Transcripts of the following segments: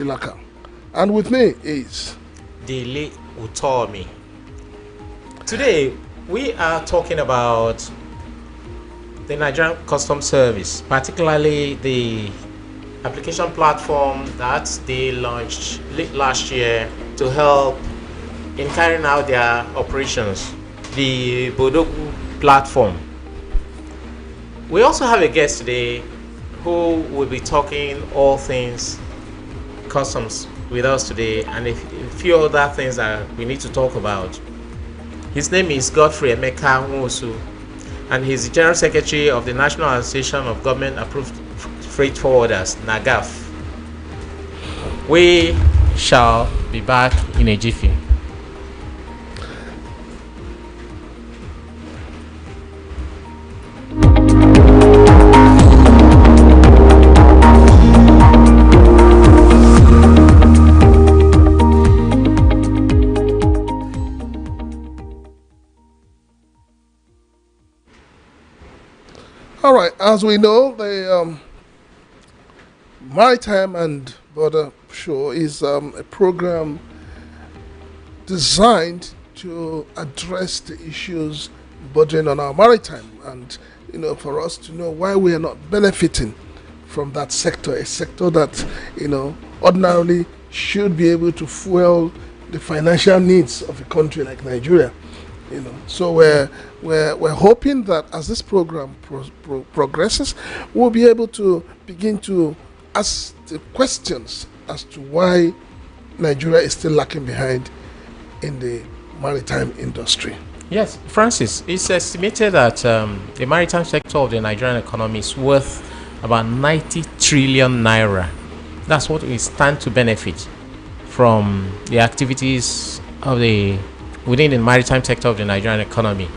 Laka. And with me is Dele Utomi. Today, we are talking about the Nigerian Customs Service, particularly the application platform that they launched late last year to help in carrying out their operations, the Bodogu platform. We also have a guest today who will be talking all things customs with us today, and a few other things that we need to talk about. His name is Godfrey Emeka Nwosu, and he's the General Secretary of the National Association of Government Approved Freight Forwarders, NAGAF. We shall be back in a jiffy. all right. As we know, the Maritime and Border Show is a program designed to address the issues bordering on our maritime, and for us to know why we are not benefiting from that sector, a sector that ordinarily should be able to fuel the financial needs of a country like Nigeria. So we're hoping that as this program progresses, we'll be able to begin to ask the questions as to why Nigeria is still lacking behind in the maritime industry. Yes, Francis, it's estimated that the maritime sector of the Nigerian economy is worth about 90 trillion naira. That's what we stand to benefit from the activities of within the maritime sector of the Nigerian economy.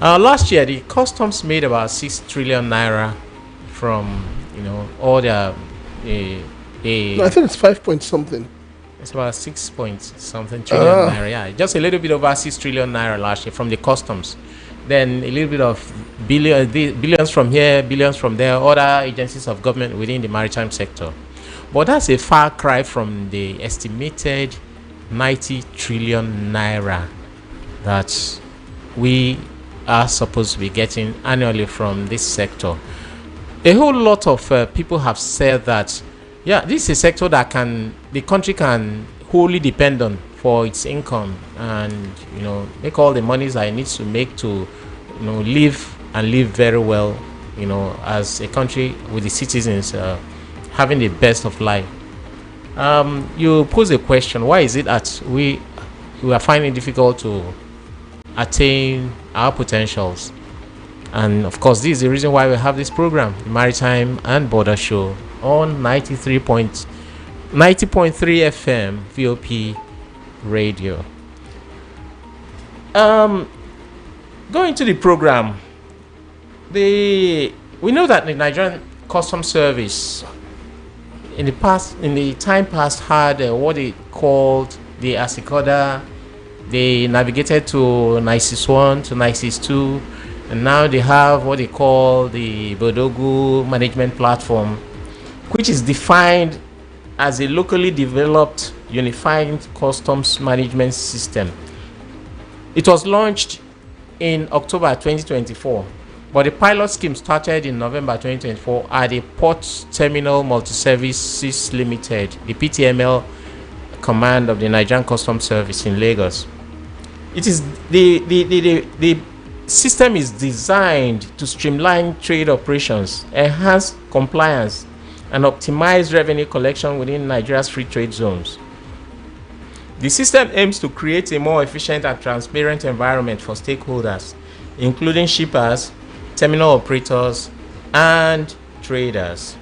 Last year, the customs made about 6 trillion naira from all the. No, I think it's 5 point something. It's about 6 point something trillion naira. Yeah, just a little bit over 6 trillion naira last year from the customs. Then a little bit of billions from here, billions from there, other agencies of government within the maritime sector. But that's a far cry from the estimated 90 trillion naira that we are supposed to be getting annually from this sector. A whole lot of people have said that, this is a sector that the country can wholly depend on for its income, and make all the monies that it needs to make to live and live very well, as a country with the citizens having the best of life. You pose a question: why is it that we are finding it difficult to attain our potentials? And of course, this is the reason why we have this program, the Maritime and Border Show, on 90.3 FM VOP radio. Going to the program, we know that the Nigerian Customs Service in the time past had what they called the Asikoda. They navigated to NICIS 1 to NICIS 2, and now they have what they call the Bodogu management platform, which is defined as a locally developed unified customs management system. It was launched in October 2024, but the pilot scheme started in November 2024 at the Port Terminal Multi-Services Limited, the PTML command of the Nigerian Customs Service in Lagos. It is the system is designed to streamline trade operations, enhance compliance, and optimize revenue collection within Nigeria's free trade zones. The system aims to create a more efficient and transparent environment for stakeholders, including shippers, terminal operators, and traders.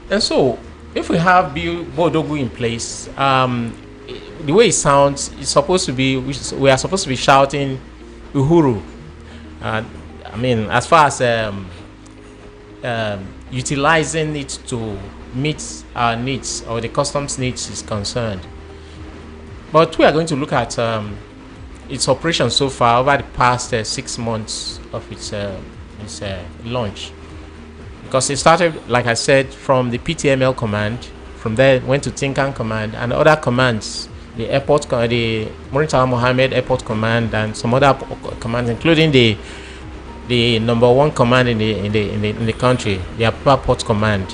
And so, if we have Bodogu in place, the way it sounds, we are supposed to be shouting Uhuru. As far as utilizing it to meet our needs or the customs needs is concerned. But we are going to look at its operation so far over the past 6 months of its launch. Because it started, like I said, from the PTML command From there, went to Tinkan Command and other commands, the the Maritime Mohammed Airport Command, and some other commands, including the number one command in the country, the Apapa Port Command,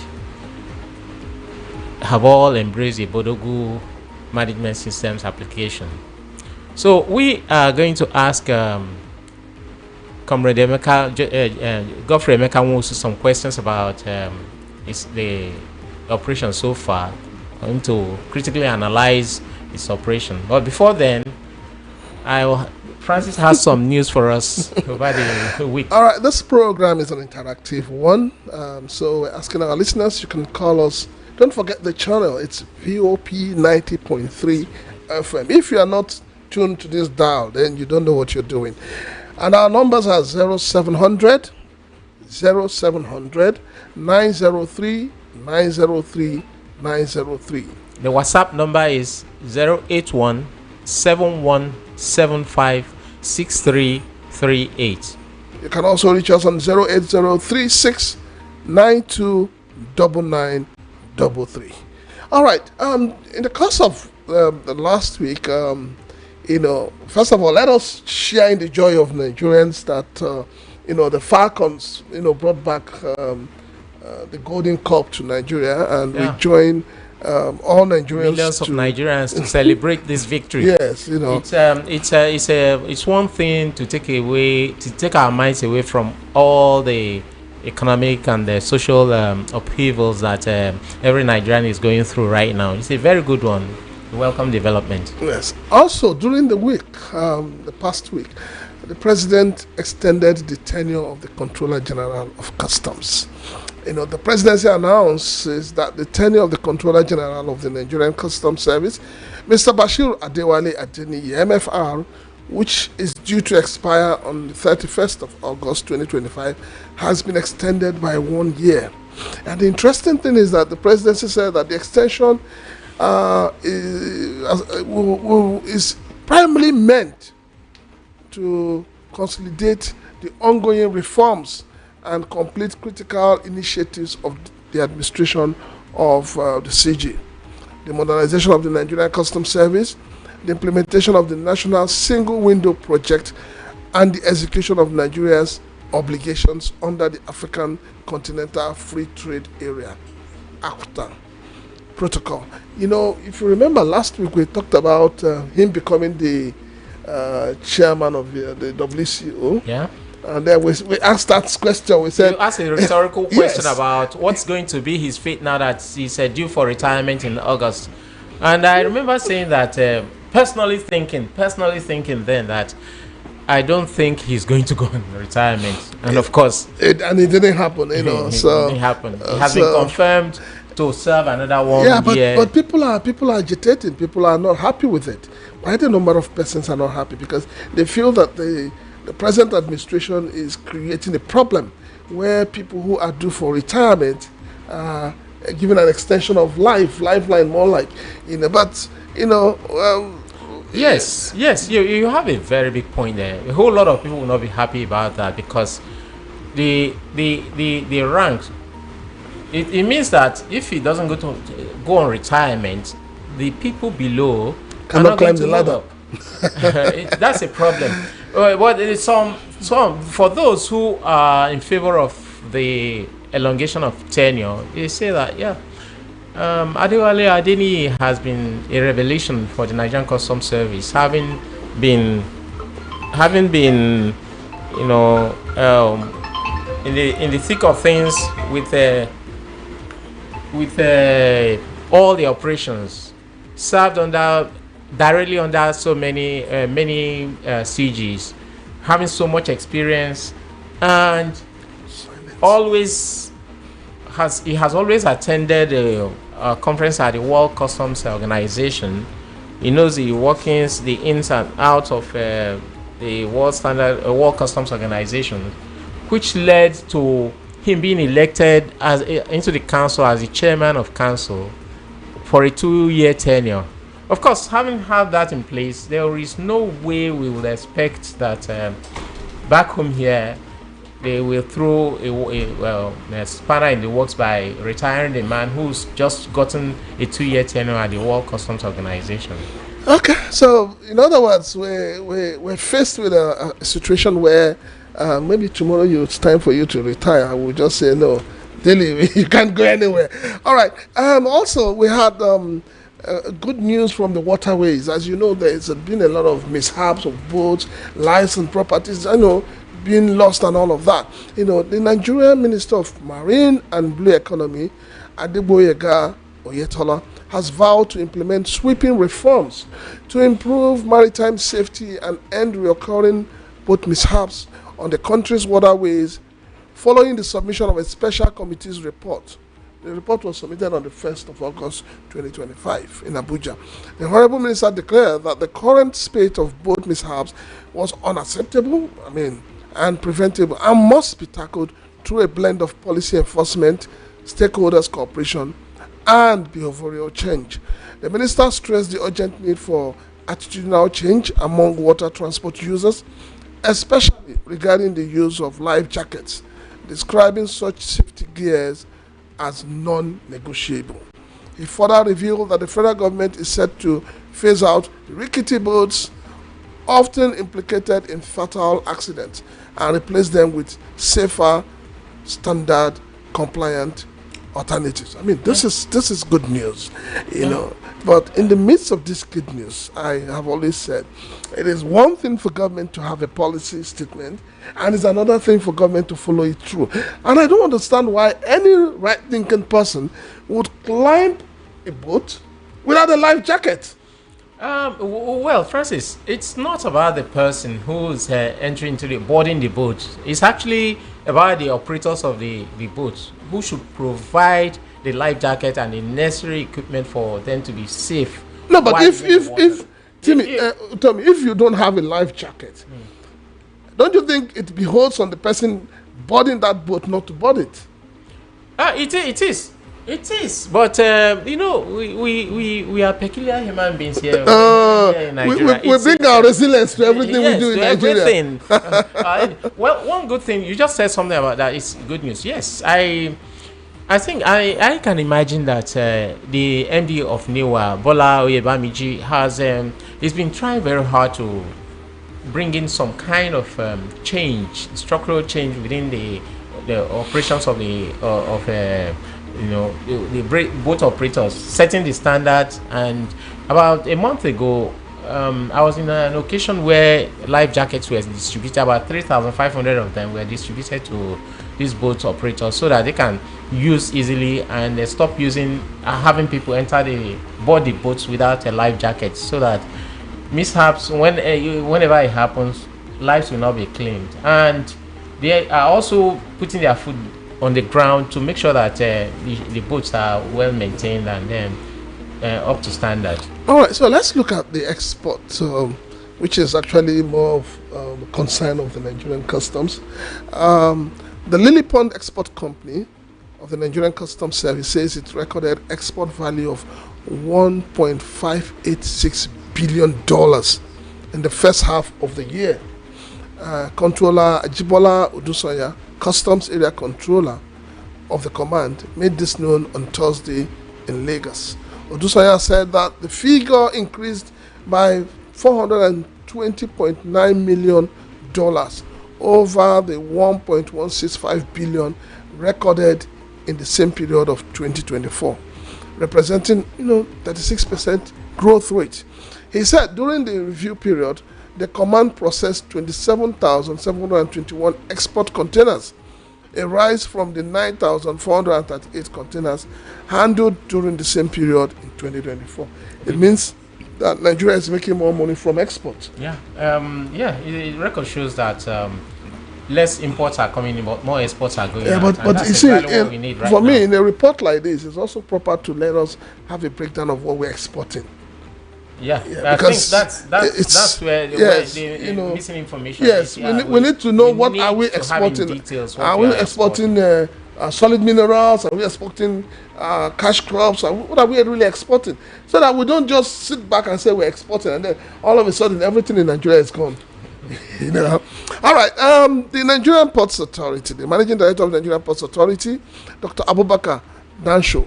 have all embraced the Bodogu management systems application. So we are going to ask Comrade Emeka, Godfrey Emeka Nwosu some questions about the operation so far, going to critically analyze its operation. But before then, Francis has some news for us over the week. All right, this program is an interactive one. So we're asking our listeners, you can call us. Don't forget the channel. It's VOP 90.3 FM. If you are not tuned to this dial, then you don't know what you're doing. And our numbers are 0700 903 903 903. The WhatsApp number is 081 7175 6338. You can also reach us on 08036 929933. All right. In the course of the last week, first of all, let us share in the joy of Nigerians that the Falcons brought back the Golden Cup to Nigeria, and we join all Nigerians, millions of Nigerians, to celebrate this victory. Yes, it's one thing to take our minds away from all the economic and the social upheavals that every Nigerian is going through right now. It's a very good one. Welcome development. Yes. Also, during the week, the past week, the president extended the tenure of the Controller General of Customs. The presidency announces that the tenure of the Controller General of the Nigerian Customs Service, Mr. Bashir Adewale Adeniyi, MFR, which is due to expire on the 31st of August 2025, has been extended by 1 year. And the interesting thing is that the presidency said that the extension is primarily meant to consolidate the ongoing reforms and complete critical initiatives of the administration of the CG, the modernization of the Nigerian Customs Service, the implementation of the National Single Window Project, and the execution of Nigeria's obligations under the African Continental Free Trade Area, ACTA protocol. If you remember last week, we talked about him becoming the chairman of the WCO. Yeah. And then we asked that question. We said, you asked a rhetorical question yes, about what's going to be his fate now that he's due for retirement in August. And I remember saying that personally thinking then that I don't think he's going to go on retirement. And of course, it didn't happen. It didn't happen. It has been confirmed to serve another 1 year. But people are agitating. People are not happy with it. Quite a number of persons are not happy because they feel that the present administration is creating a problem where people who are due for retirement are given an extension of lifeline, more like, Yes, you have a very big point there. A whole lot of people will not be happy about that because the ranks. It means that if he doesn't go on retirement, the people below cannot climb the ladder. That's a problem. But some for those who are in favor of the elongation of tenure, they say that Adewale Adeniyi has been a revelation for the Nigerian Customs Service, having been in the thick of things with all the operations, served directly under so many CGs, having so much experience, and he has always attended a conference at the World Customs Organization. He knows the workings, the ins and outs of the World Customs Organization, which led to him being elected into the council as the chairman of council for a 2-year tenure. Of course, having had that in place, there is no way we would expect that back home here they will throw a spanner in the works by retiring the man who's just gotten a 2-year tenure at the World Customs Organization. Okay, so in other words, we're faced with a situation where maybe tomorrow it's time for you to retire. I will just say no, Dilly, you can't go anywhere. All right. Also, we had good news from the waterways. As you know, there's been a lot of mishaps of boats, lives and properties, being lost and all of that. The Nigerian Minister of Marine and Blue Economy, Adeboyega Oyetola, has vowed to implement sweeping reforms to improve maritime safety and end recurring boat mishaps on the country's waterways following the submission of a special committee's report. The report was submitted on the 1st of August 2025 in Abuja. The Honorable Minister declared that the current spate of boat mishaps was unacceptable, and preventable, and must be tackled through a blend of policy enforcement, stakeholders' cooperation, and behavioral change. The minister stressed the urgent need for attitudinal change among water transport users, especially regarding the use of life jackets, describing such safety gears as non-negotiable. He further revealed that the federal government is set to phase out rickety boats often implicated in fatal accidents and replace them with safer, standard, compliant alternatives. This is good news, know. But in the midst of this good news, I have always said it is one thing for government to have a policy statement, and it's another thing for government to follow it through. And I don't understand why any right-thinking person would climb a boat without a life jacket. Well, Francis, it's not about the person who's entering into boarding the boat. It's actually about the operators of the boat who should provide the life jacket and the necessary equipment for them to be safe. No, but Timmy, tell me, if you don't have a life jacket, don't you think it behoves on the person boarding that boat not to board it? It is, but we are peculiar human beings here, in Nigeria. We bring our resilience to everything we do in Nigeria. Well, one good thing, you just said something about that, it's good news. Yes, I think I can imagine that the MD of NEWA, Bola Oyebamiji, he's been trying very hard to bring in some kind of structural change within the operations of the boat operators, setting the standards. And about a month ago, I was in an occasion where life jackets were distributed. About 3,500 of them were distributed to these boat operators so that they can use easily and stop having people board the boats without a life jacket, so that mishaps, whenever it happens, lives will not be claimed. And they are also putting their foot on the ground to make sure that the boats are well maintained and then up to standard. All right, so let's look at the export, which is actually more of the concern of the Nigerian Customs. The Lily Pond Export Company of the Nigerian Customs Service says it recorded export value of $1.586 billion in the first half of the year. Controller Ajibola Odusanya, Customs Area Controller of the Command, made this known on Thursday in Lagos. Odusanya said that the figure increased by $420.9 million over the $1.165 billion recorded in the same period of 2024, representing 36% growth rate. He said during the review period, the command processed 27,721 export containers, a rise from the 9,438 containers handled during the same period in 2024. It means that Nigeria is making more money from exports. The record shows that less imports are coming in, but more exports are going. But you see, for me, in a report like this, it's also proper to let us have a breakdown of what we're exporting. Because that's where the missing information is. We need to know what are we exporting. Are we exporting solid minerals? Are we exporting cash crops? What are we really exporting? So that we don't just sit back and say we're exporting and then all of a sudden everything in Nigeria is gone. All right. The Nigerian Ports Authority, the Managing Director of the Nigerian Ports Authority, Dr. Abubakar Dansho,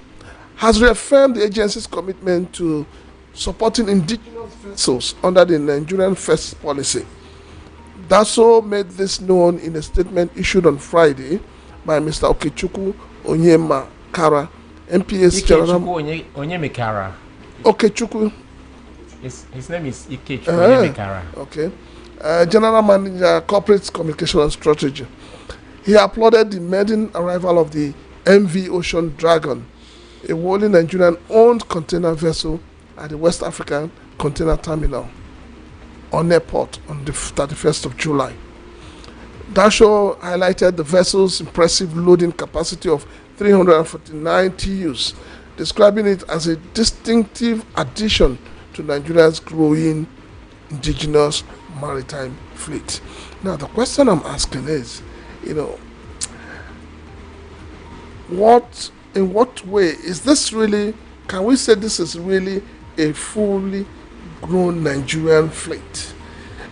has reaffirmed the agency's commitment to supporting indigenous vessels under the Nigerian First policy. Daso made this known in a statement issued on Friday by Mr. Okechukwu Onyema-Kara, MPS General. Onyemekara. Okechukwu. His name is Ikechukwu Onyemekara. Okay. General Manager, Corporate Communication and Strategy. He applauded the maiden arrival of the MV Ocean Dragon, a wholly Nigerian-owned container vessel at the West African Container Terminal on airport on the 31st of July. Dasho highlighted the vessel's impressive loading capacity of 349 TEUs, describing it as a distinctive addition to Nigeria's growing indigenous maritime fleet. Now, the question I'm asking is, in what way is this really, can we say this is really a fully grown Nigerian fleet?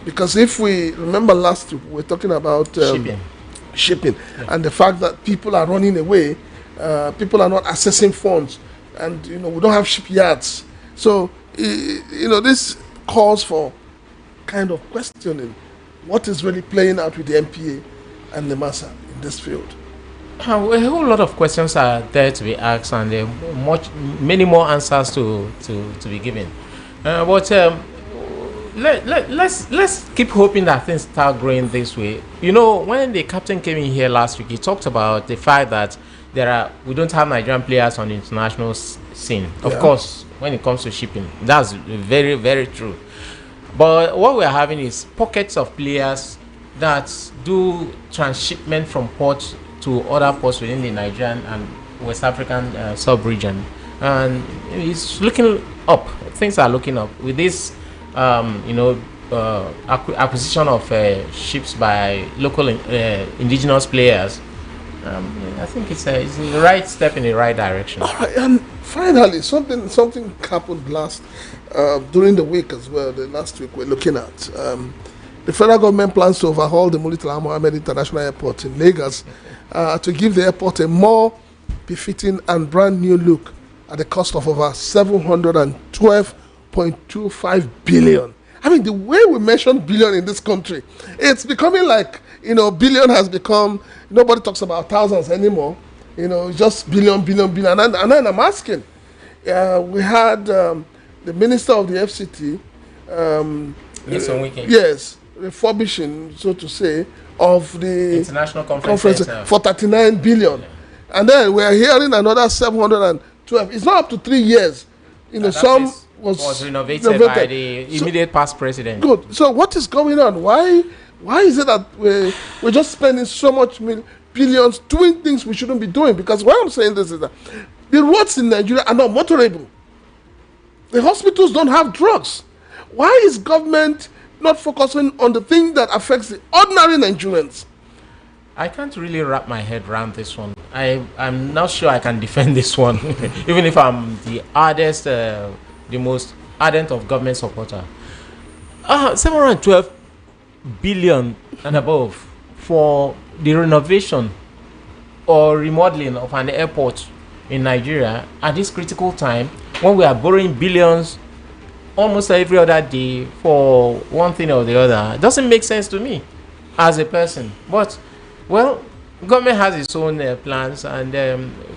Because if we remember last week, we were talking about shipping and the fact that people are running away, people are not accessing funds, and we don't have shipyards. So this calls for kind of questioning what is really playing out with the NPA and the MASA in this field. A whole lot of questions are there to be asked, and many more answers to be given. But let's keep hoping that things start growing this way. When the captain came in here last week, he talked about the fact that we don't have Nigerian players on the international scene. Of course, when it comes to shipping, that's very, very true. But what we're having is pockets of players that do transshipment from port to other ports within the Nigerian and West African sub-region. And it's looking up. Things are looking up. With this, acquisition of ships by local indigenous players, I think it's a right step in the right direction. All right, and finally, something happened during the week as well. The last week we're looking at the federal government plans to overhaul the Murtala Mohammed International Airport in Lagos to give the airport a more befitting and brand new look at the cost of over 712.25 billion. I mean, the way we mention billion in this country, it's becoming like, billion has become, nobody talks about thousands anymore. Just billion. And then I'm asking, we had the minister of the FCT, yes, refurbishing, so to say, of the international conference for 39 billion. Yeah. And then we're hearing another 712. It's not up to 3 years. Some was renovated by the immediate past president. Good. So what is going on? Why is it that we're just spending so much billions doing things we shouldn't be doing? Because why I'm saying this is that the roads in Nigeria are not motorable. The hospitals don't have drugs. Why is government not focusing on the thing that affects the ordinary Nigerians? I can't really wrap my head around this one. I'm not sure I can defend this one, even if I'm the most ardent of government supporter. 712 billion and above for the renovation or remodeling of an airport in Nigeria at this critical time, when we are borrowing billions almost every other day for one thing or the other. It doesn't make sense to me as a person. But, government has its own plans, and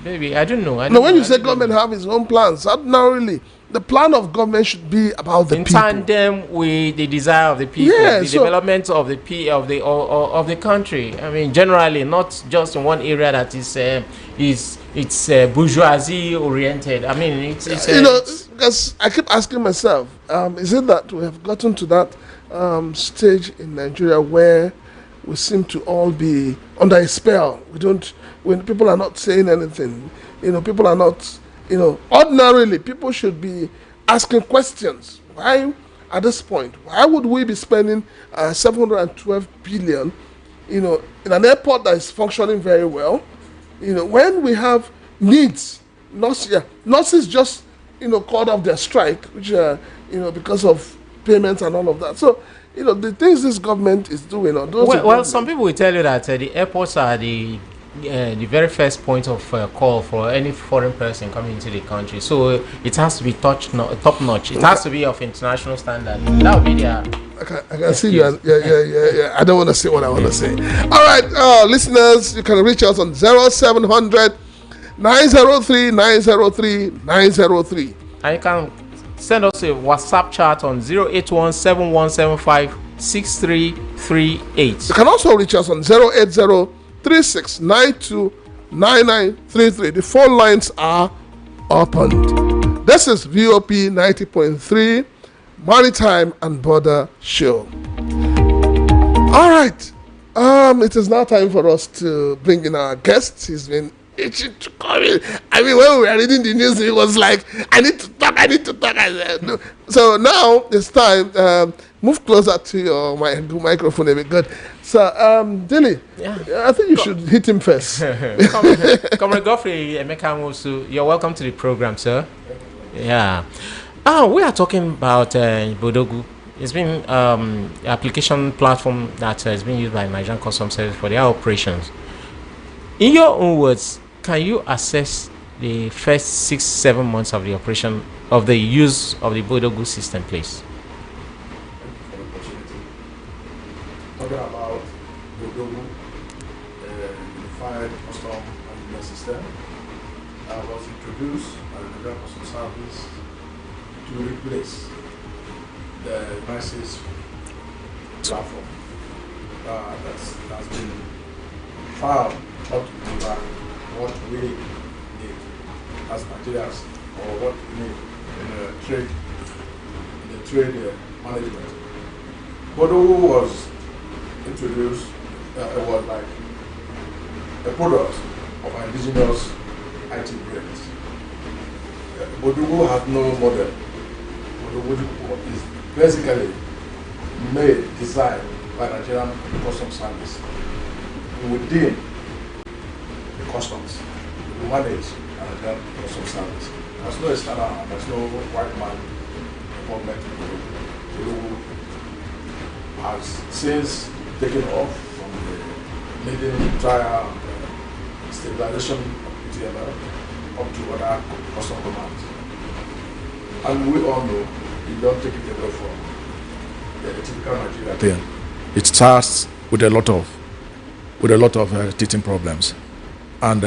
maybe, I don't know. When you say government have its own plans, ordinarily, the plan of government should be about the people. In tandem with the desire of the people, development of the country. I mean, generally, not just in one area that is bourgeoisie oriented. I mean, because I keep asking myself, is it that we have gotten to that stage in Nigeria where we seem to all be under a spell? When people are not saying anything, people are not. Ordinarily, people should be asking questions. Why, at this point, why would we be spending 712 billion, in an airport that is functioning very well, when we have needs? Nurses just, called off their strike, which, because of payments and all of that. So, the things this government is doing, or those. Well, some people will tell you that the airports are the very first point of call for any foreign person coming into the country. So it has to be top notch. It has to be of international standard. That would be their. I can see you. Yeah. I don't want to say what I want to say. All right, listeners, you can reach us on 0700 903 903 903. And you can send us a WhatsApp chat on 081 7175 6338. You can also reach us on 080 3692 9933. The phone lines are opened. This is VOP 90.3 Maritime and Border Show. All right. It is now time for us to bring in our guest. He's been itching to come in. I mean, when we were reading the news, he was like, I need to talk. I said, no. So now it's time. Move closer to your microphone a bit. Good. So, Dilly, I think you should hit him first. Comrade Godfrey Emeka Nwosu, you're welcome to the program, sir. Yeah. We are talking about Bodogu. It's been application platform that has been used by Nigerian Customs Service for their operations. In your own words, can you assess the first 6-7 months of the operation of the use of the Bodogu system, please? Talking about Bodogu, unified custom management system, was introduced by the Nigerian Customs Service to replace the NICE's platform that's been found not to deliver what we need as Nigerians, or what we need in the trade management. Bodogu was introduced, it was like a product of our indigenous IT brains. Bodogu has no model. Bodogu is basically designed by Nigerian Customs Service within the customs. We manage Nigerian Customs Service. There's no external, there's no white man involvement in Bodogu. Has since taken off from the leading trial stabilization of TML up to other custom commands. And we all know you don't take it away from the typical Nigerian thing. It starts with a lot of teething problems, and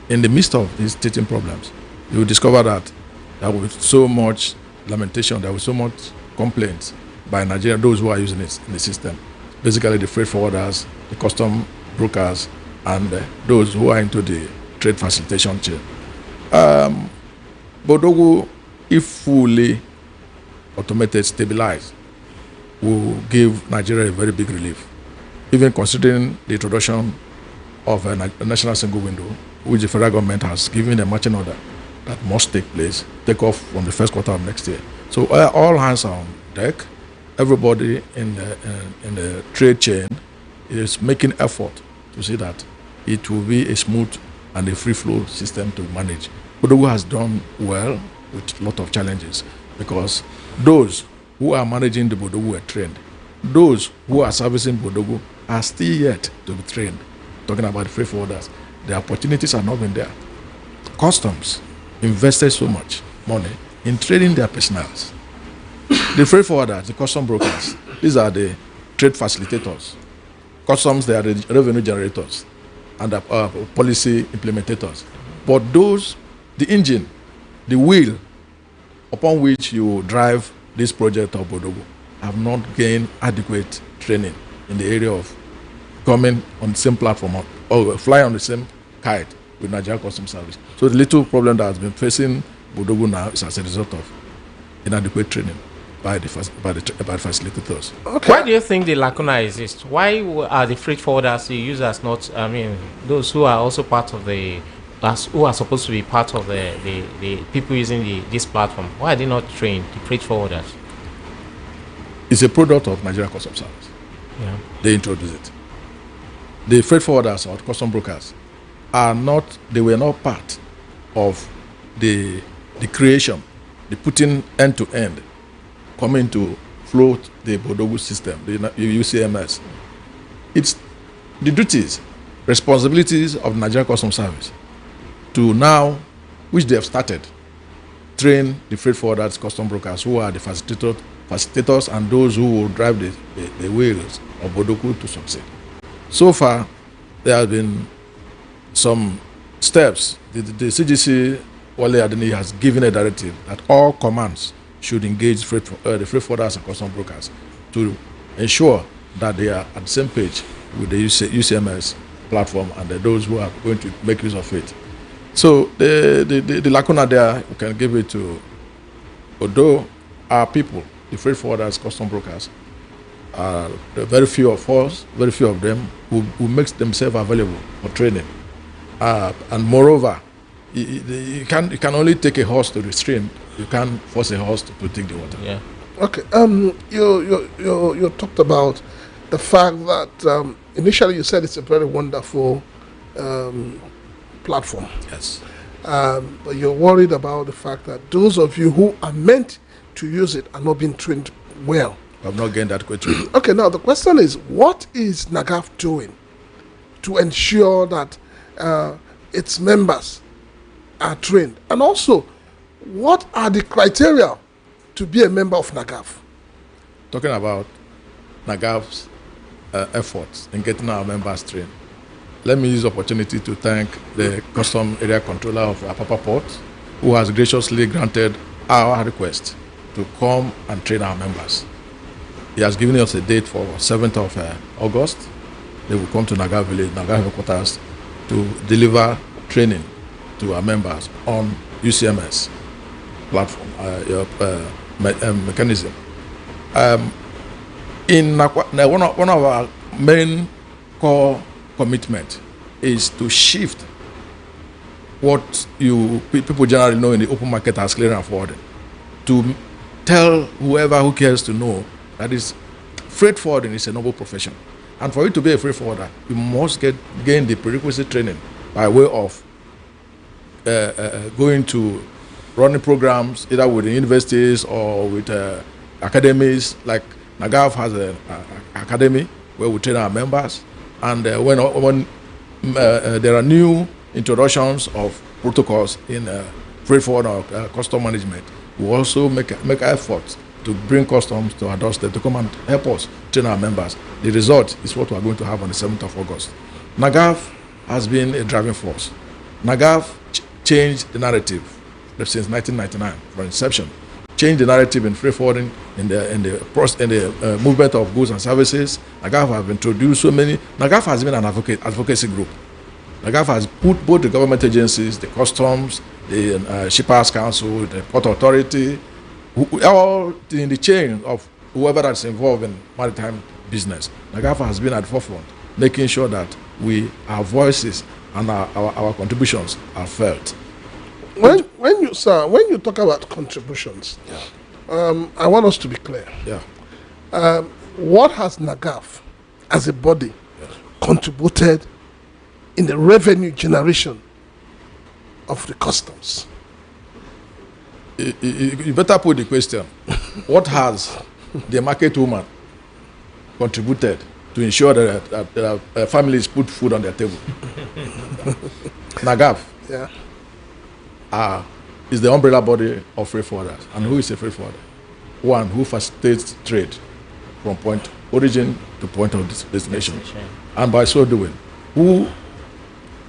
in the midst of these teething problems, you will discover that there was so much lamentation, there was so much complaints by Nigeria, those who are using it in the system, basically the freight forwarders, the custom brokers, and those who are into the trade facilitation chain. Bodogu, if fully automated, stabilized, will give Nigeria a very big relief, even considering the introduction of a national single window, which the federal government has given a marching order that must take off from the first quarter of next year. So all hands are on deck. Everybody in the trade chain is making effort to see that it will be a smooth and a free flow system to manage. Bodogu has done well with a lot of challenges, because those who are managing the Bodogu are trained. Those who are servicing Bodogu are still yet to be trained. Talking about the freight forwarders, the opportunities have not been there. Customs invested so much money in training their personnel. The freight forwarders, the custom brokers, these are the trade facilitators. Customs, they are the revenue generators and the policy implementators. But those, the engine, the wheel upon which you drive this project of Bodogu, have not gained adequate training in the area of coming on the same platform or flying on the same kite with Nigerian Customs Service. So the little problem that has been facing Bodogu now is as a result of inadequate training by the facilitators. Okay. Why do you think the lacuna exists? Why are the freight forwarders, the users, not, those who are also part of who are supposed to be part of the people using this platform, why are they not trained, the freight forwarders? It's a product of Nigerian Customs Service. Yeah. They introduced it. The freight forwarders or custom brokers they were not part of the creation, the putting end to end, coming to float the Bodogu system, the UCMS. It's the duties, responsibilities of the Nigerian Customs Service to now, which they have started, train the freight forwarders, custom brokers, who are the facilitators and those who will drive the wheels of Bodogu to succeed. So far, there have been some steps. The CGC, Wale Adeni, has given a directive that all commands should engage the freight forwarders and custom brokers to ensure that they are at the same page with the UCMS platform and those who are going to make use of it. So the lacuna there, we can give it to, although our people, the freight forwarders, custom brokers, are very few of us, very few of them who makes themselves available for training. And moreover, you can only take a horse to the stream. You can't force a horse to take the water. Yeah. Okay. You talked about the fact that initially you said it's a very wonderful platform. Yes. But you're worried about the fact that those of you who are meant to use it are not being trained well. I'm not getting that question. Okay, now the question is, what is NAGAF doing to ensure that its members are trained? And also, what are the criteria to be a member of NAGAF? Talking about NAGAF's efforts in getting our members trained, let me use the opportunity to thank the Custom Area Controller of Apapa Port, who has graciously granted our request to come and train our members. He has given us a date for 7th of August. They will come to NAGAF Village, NAGAF headquarters, to deliver training to our members on UCMS platform, mechanism. One of our main core commitment is to shift what people generally know in the open market as clearing and forwarding, to tell whoever who cares to know that is freight forwarding is a noble profession. And for you to be a freight forwarder, you must gain the prerequisite training by way of going to running programs either with the universities or with academies. Like NAGAF has an academy where we train our members. And when there are new introductions of protocols in freight forward or custom management, we also make efforts to bring customs to our doorstep to come and help us train our members. The result is what we are going to have on the 7th of August. NAGAF has been a driving force. NAGAF changed the narrative since 1999, from inception. Changed the narrative in freight forwarding, in the movement of goods and services. NAGAF has introduced so many. NAGAF has been an advocacy group. NAGAF has put both the government agencies, the customs, the shippers council, the port authority, all in the chain of whoever that's involved in maritime business. NAGAF has been at the forefront, making sure that our voices and our contributions are felt. When you talk about contributions, I want us to be clear. Yeah. What has NAGAF as a body contributed in the revenue generation of the customs? You better put the question. What has the market woman contributed to ensure that families put food on their table? NAGAF is the umbrella body of freight forwarders. And who is a freight forwarder? One who facilitates trade from point origin to point of destination. And by so doing, who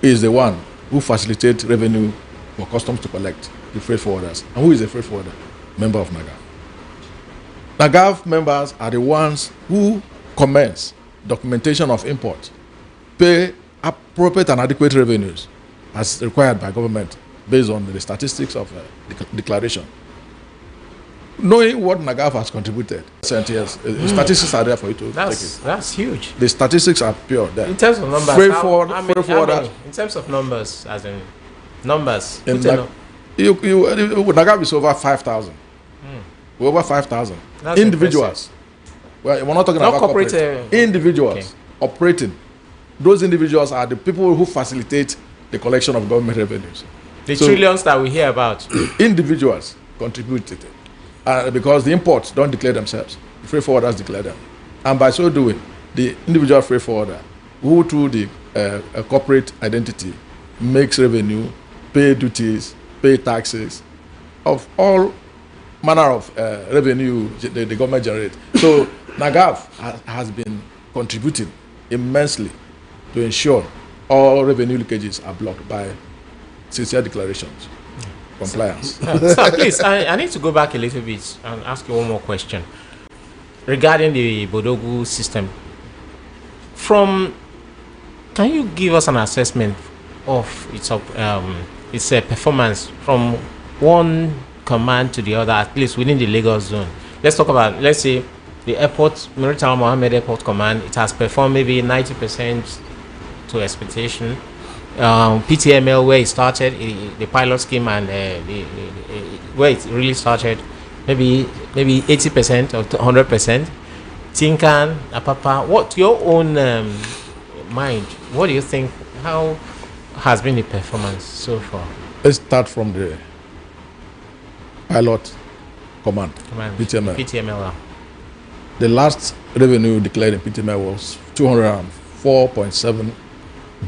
is the one who facilitates revenue for customs to collect? The freight forwarders. And who is a freight forwarder? Member of NAGAF. NAGAF members are the ones who commence documentation of import, pay appropriate and adequate revenues as required by government based on the statistics of declaration. Knowing what NAGAF has contributed, statistics are there for you to take it. That's huge. The statistics are pure there. In terms of numbers, Freight forwarders. in terms of numbers, as in numbers, NAGAF is over 5,000. We're over 5,000 individuals. We're not talking about corporate. Individuals operating. Those individuals are the people who facilitate the collection of government revenues. The trillions that we hear about. Individuals contributed because the imports don't declare themselves. freight forwarders declare them. And by so doing, the individual freight forwarder, who through the corporate identity makes revenue, pay duties, pay taxes, of all manner of revenue the government generates. So NAGAF has been contributing immensely to ensure all revenue leakages are blocked by sincere declarations, compliance. Sir, please, I need to go back a little bit and ask you one more question regarding the Bodogu system. Can you give us an assessment of its performance from one command to the other, at least within the Lagos zone? Let's talk about, let's say, the airport, Maritime Mohammed Airport Command. It has performed maybe 90% to expectation. PTML, where it started, the pilot scheme, and where it really started, maybe 80% or 100%. Tinkan, Apapa, what your own mind? What do you think? How has been the performance so far? Let's start from the pilot command. PTML. The last revenue declared in PTML was 204.7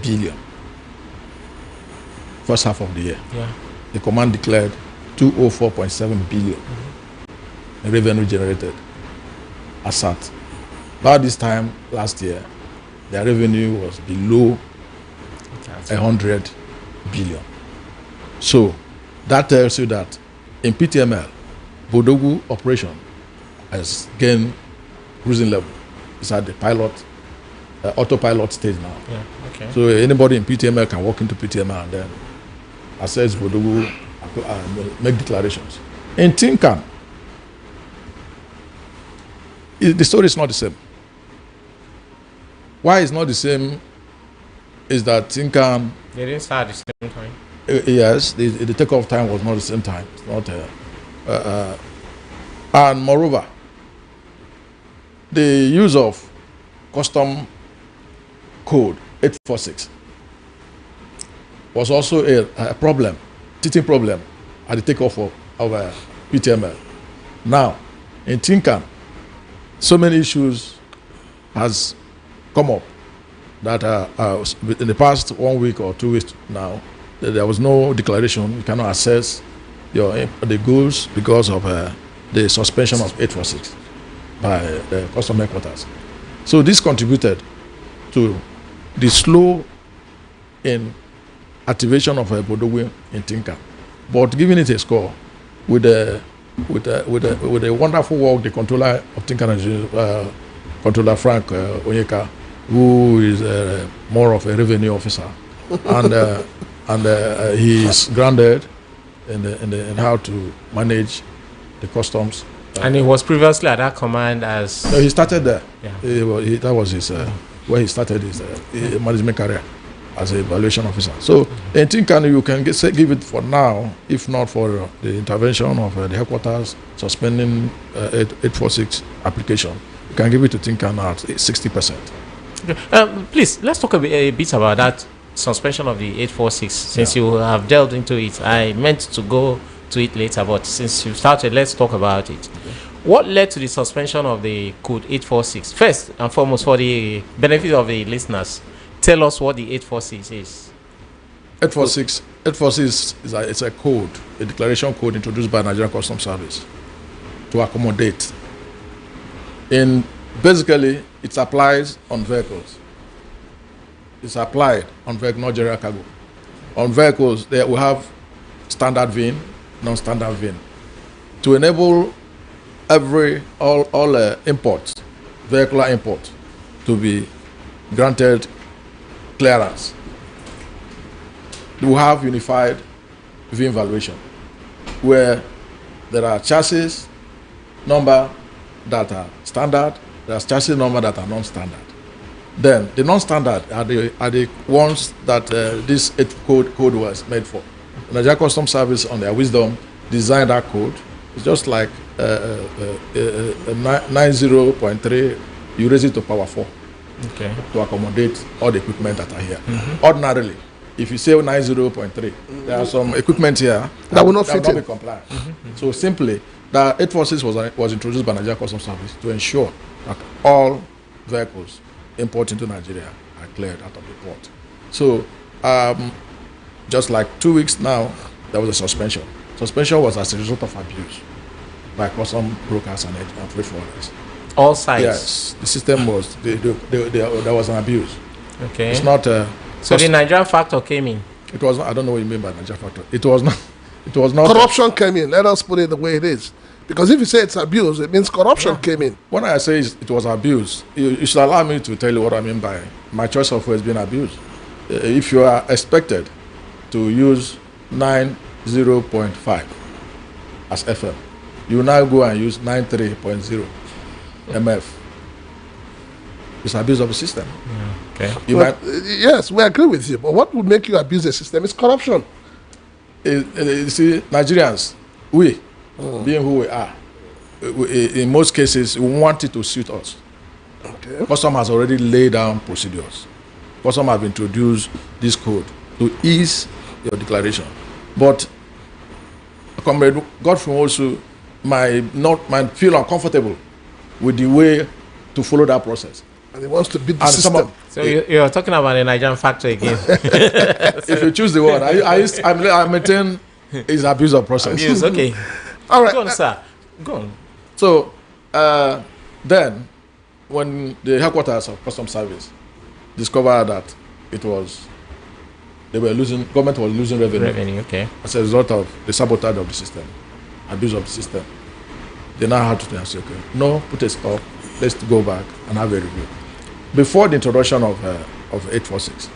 billion. First half of the year. Yeah. The command declared 204.7 billion revenue generated as at. About this time last year, their revenue was below 100 billion. So that tells you that in PTML, Bodogu operation has gained cruising level. It's at the pilot, autopilot stage now. Yeah. Okay. So anybody in PTML can walk into PTML and then assess Bodogu, make declarations. In Tinkan, the story is not the same. Why it's not the same is that Tinkan... They didn't start at the same time. Yes, the takeoff time was not the same time. It's not, and moreover, the use of custom code 846 was also a problem, teething problem at the takeoff of PTML. Now, in Tinkan, so many issues has come up that in the past 1 week or 2 weeks now, there was no declaration. You cannot access the goods because of the suspension of 846 by the custom headquarters. So this contributed to the slow in activation of Bodogu in Tinkan, but giving it a score with the wonderful work the controller of Tinkan, Controller Frank Onyeka, who is more of a revenue officer, and he is grounded in how to manage the customs. And he was previously at that command as... No, he started there. Yeah. That was his where he started his management career as a evaluation officer. So in Tinkan, you can give it for now, if not for the intervention of the headquarters suspending 846 application. You can give it to Tinkan at 60%. Okay. Please, let's talk a bit about that suspension of the 846. Since you have delved into it, I meant to go to it later, but since you started, let's talk about it. Okay. What led to the suspension of the code 846? First and foremost, for the benefit of the listeners, tell us what the 846 is. 846 is a code, a declaration code introduced by Nigerian Customs Service to accommodate. Basically, it applies on vehicles. It's applied on vehicles, not general cargo. On vehicles, we have standard VIN, non-standard VIN. To enable all imports, vehicular import, to be granted clearance, we have unified VIN valuation, where there are chassis number that are standard, there's chassis number that are non-standard. Then the non-standard are the ones that this code was made for. The Nigerian Customs Service, on their wisdom, designed that code. It's just like 90.3, you raise it to power 4. Okay. To accommodate all the equipment that are here. Ordinarily, If you say 90.3, there are some equipment here That will not fit in. be compliant. So simply, the 846 was introduced by Nigeria Customs Service to ensure that all vehicles imported into Nigeria are cleared out of the port. So just like 2 weeks now, there was a suspension. Suspension was as a result of abuse by custom brokers and freight forwarders. All sides. Yes, the system was there was an abuse. Okay. It's not. So the Nigerian factor came in. It was. I don't know what you mean by Nigeria factor. It was not. It was not. Corruption came in. Let us put it the way it is. Because if you say it's abuse, it means corruption came in. When I say it was abuse, you should allow me to tell you what I mean by my choice of words being abused. If you are expected to use 90.5 as FM, you now go and use 93.0 MF. It's abuse of the system. Okay. Yes, we agree with you. But what would make you abuse the system is corruption. You see, Nigerians, being who we are, in most cases, we want it to suit us. Okay. Custom has already laid down procedures. Custom have introduced this code to ease your declaration. But Comrade Godfrey also might feel uncomfortable with the way to follow that process. And he wants to beat the system. So you're talking about the Nigerian factor again. If you choose the word, I maintain it's abuse of process. Abuse, okay. All right. Go on, sir. Go on. So then, when the headquarters of Customs Service discovered that government was losing revenue Okay. as a result of the sabotage of the system, abuse of the system, they now had to say, okay, no, put a stop, let's go back and have a review. Before the introduction of 846,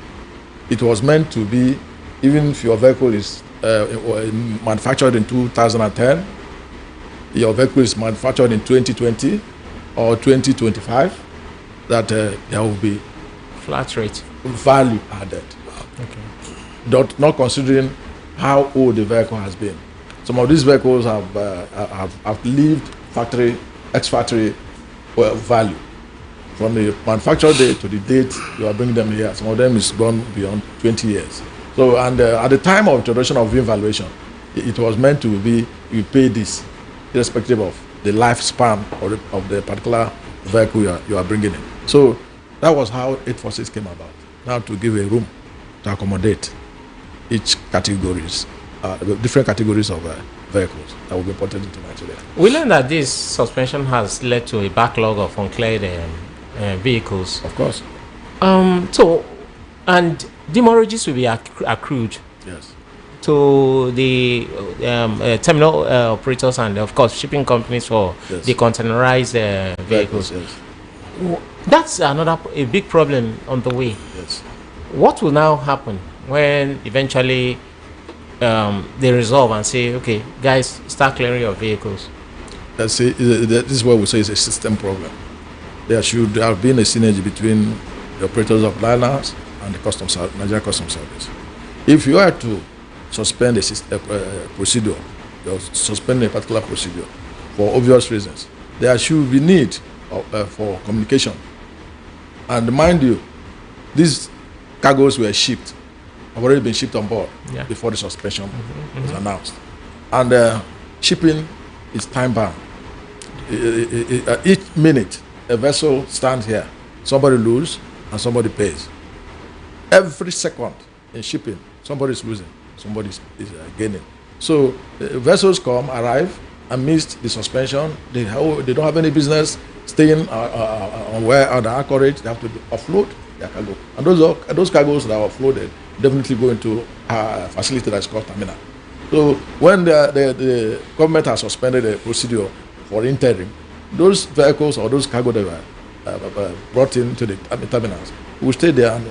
it was meant to be, even if your vehicle is manufactured in 2010, your vehicle is manufactured in 2020 or 2025, that there will be flat rate value added. Okay. Not considering how old the vehicle has been. Some of these vehicles have lived ex-factory value. From the manufacture date to the date you are bringing them here, some of them is gone beyond 20 years. So, and at the time of introduction of evaluation, it was meant to be, you pay this, irrespective of the lifespan of the particular vehicle you are bringing in. So, that was how 846 came about. Now to give a room to accommodate each categories, different categories of vehicles that will be imported into Nigeria. We learned that this suspension has led to a backlog of uncleared vehicles. Of course. And demurrages will be accrued. Yes. To the terminal operators and, of course, shipping companies for the containerized vehicles. Yes. That's a big problem on the way. Yes. What will now happen when eventually they resolve and say, okay, guys, start clearing your vehicles? This is what we say is a system problem. There should have been a synergy between the operators of liners and the Nigeria Customs Service. If you are to suspend a procedure, or suspend a particular procedure for obvious reasons, there should be need for communication. And mind you, these cargoes were shipped, have already been shipped on board before the suspension was announced. And shipping is time bound. Each minute, a vessel stands here, somebody loses and somebody pays. Every second in shipping, somebody is losing, somebody is gaining. So vessels arrive and miss the suspension. They don't have any business staying on the anchorage. They have to offload their cargo. And those cargoes that are offloaded definitely go into a facility that's called terminal. So when the government has suspended a procedure for interim, those vehicles or those cargo that were brought into the terminals will stay there, and